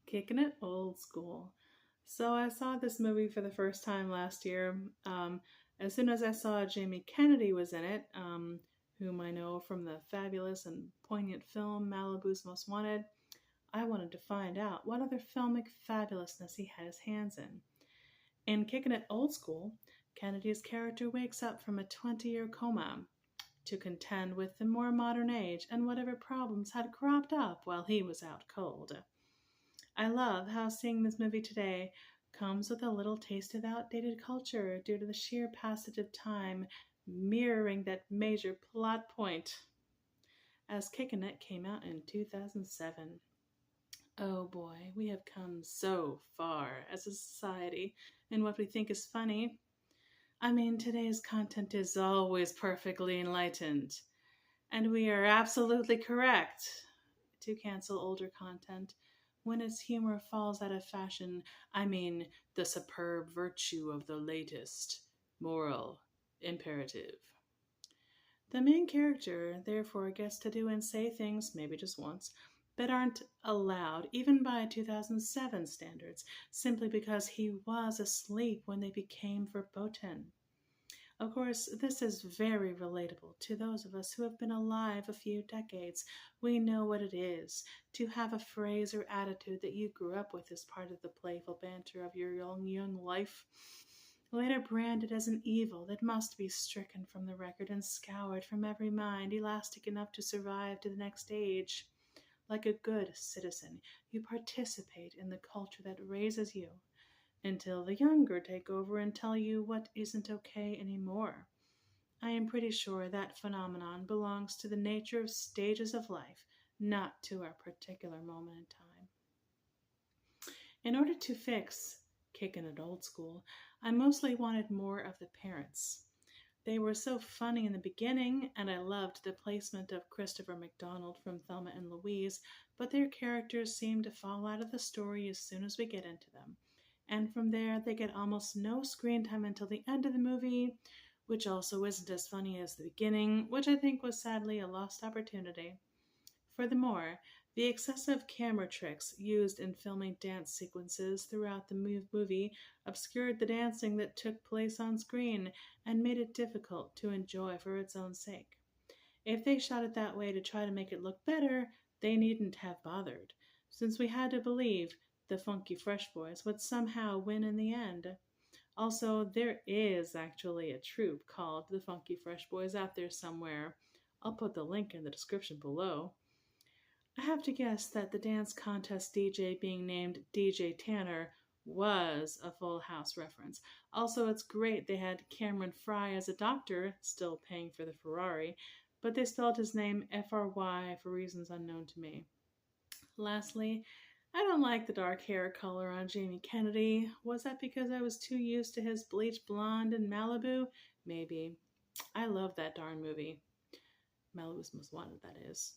Kicking it old school. So I saw this movie for the first time last year. As soon as I saw Jamie Kennedy was in it, whom I know from the fabulous and poignant film Malibu's Most Wanted, I wanted to find out what other filmic fabulousness he had his hands in. In Kicking It Old School, Kennedy's character wakes up from a 20-year coma to contend with the more modern age and whatever problems had cropped up while he was out cold. I love how seeing this movie today comes with a little taste of outdated culture due to the sheer passage of time mirroring that major plot point as Kickin' It came out in 2007. Oh boy, we have come so far as a society in what we think is funny. I mean, today's content is always perfectly enlightened, and we are absolutely correct to cancel older content when its humor falls out of fashion. I mean, the superb virtue of the latest moral imperative. The main character, therefore, gets to do and say things, maybe just once, that aren't allowed, even by 2007 standards, simply because he was asleep when they became verboten. Of course, this is very relatable to those of us who have been alive a few decades. We know what it is to have a phrase or attitude that you grew up with as part of the playful banter of your young life, later branded as an evil that must be stricken from the record and scoured from every mind elastic enough to survive to the next age. Like a good citizen, you participate in the culture that raises you until the younger take over and tell you what isn't okay anymore. I am pretty sure that phenomenon belongs to the nature of stages of life, not to our particular moment in time. In order to fix Kickin' It Old School, I mostly wanted more of the parents. They were so funny in the beginning, and I loved the placement of Christopher McDonald from Thelma and Louise, but their characters seem to fall out of the story as soon as we get into them. And from there, they get almost no screen time until the end of the movie, which also isn't as funny as the beginning, which I think was sadly a lost opportunity. Furthermore, the excessive camera tricks used in filming dance sequences throughout the movie obscured the dancing that took place on screen and made it difficult to enjoy for its own sake. If they shot it that way to try to make it look better, they needn't have bothered, since we had to believe the Funky Fresh Boys would somehow win in the end. Also, there is actually a troupe called the Funky Fresh Boys out there somewhere. I'll put the link in the description below. I have to guess that the dance contest DJ being named DJ Tanner was a Full House reference. Also, it's great they had Cameron Fry as a doctor, still paying for the Ferrari, but they spelled his name Fry for reasons unknown to me. Lastly, I don't like the dark hair color on Jamie Kennedy. Was that because I was too used to his bleach blonde in Malibu? Maybe. I love that darn movie. Malibu's Most Wanted, that is.